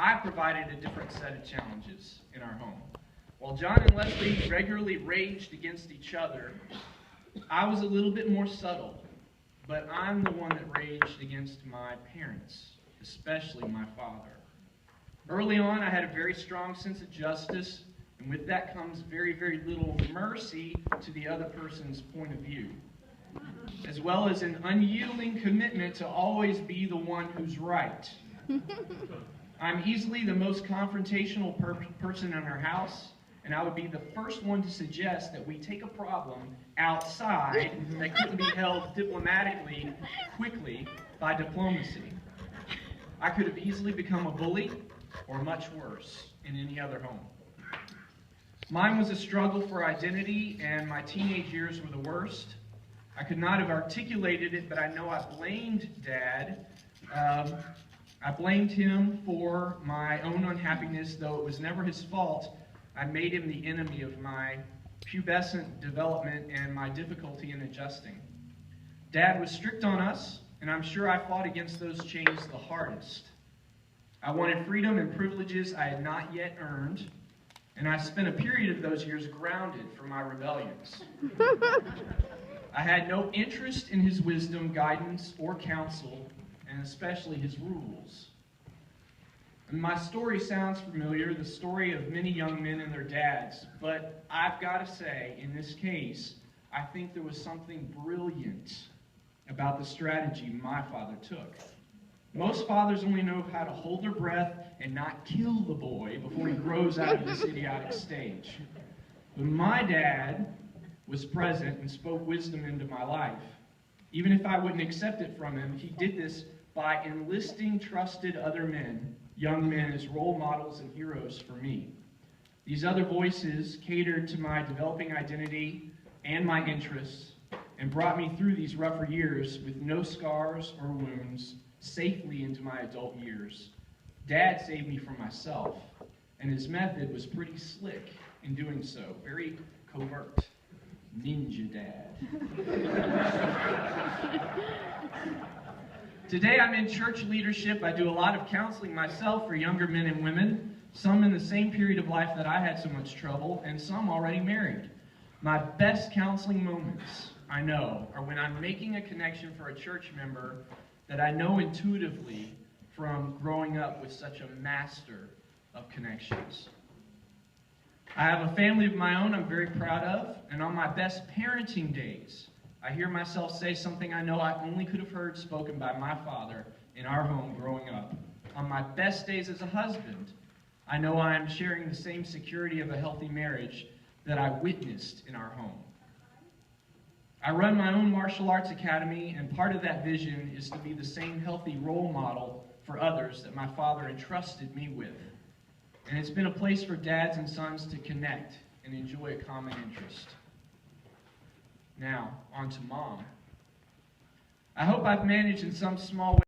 I provided a different set of challenges in our home. While John and Leslie regularly raged against each other, I was a little bit more subtle, but I'm the one that raged against my parents, especially my father. Early on, I had a very strong sense of justice, and with that comes very, very little mercy to the other person's point of view, as well as an unyielding commitment to always be the one who's right. I'm easily the most confrontational person in our house, and I would be the first one to suggest that we take a problem outside that couldn't be held diplomatically, quickly, by diplomacy. I could have easily become a bully, or much worse, in any other home. Mine was a struggle for identity, and my teenage years were the worst. I could not have articulated it, but I know I blamed Dad. I blamed him for my own unhappiness, though it was never his fault. I made him the enemy of my pubescent development and my difficulty in adjusting. Dad was strict on us, and I'm sure I fought against those chains the hardest. I wanted freedom and privileges I had not yet earned, and I spent a period of those years grounded for my rebellions. I had no interest in his wisdom, guidance, or counsel, and especially his rules. And my story sounds familiar, the story of many young men and their dads, but I've got to say, in this case, I think there was something brilliant about the strategy my father took. Most fathers only know how to hold their breath and not kill the boy before he grows out of this idiotic stage. But my dad was present and spoke wisdom into my life. Even if I wouldn't accept it from him, he did this by enlisting trusted other men, young men, as role models and heroes for me. These other voices catered to my developing identity and my interests and brought me through these rougher years with no scars or wounds safely into my adult years. Dad saved me from myself, and his method was pretty slick in doing so, very covert. Ninja Dad. Today I'm in church leadership. I do a lot of counseling myself for younger men and women, some in the same period of life that I had so much trouble, and some already married. My best counseling moments, I know, are when I'm making a connection for a church member that I know intuitively from growing up with such a master of connections. I have a family of my own I'm very proud of, and on my best parenting days, I hear myself say something I know I only could have heard spoken by my father in our home growing up. On my best days as a husband, I know I am sharing the same security of a healthy marriage that I witnessed in our home. I run my own martial arts academy, and part of that vision is to be the same healthy role model for others that my father entrusted me with. And it's been a place for dads and sons to connect and enjoy a common interest. Now, on to Mom. I hope I've managed in some small way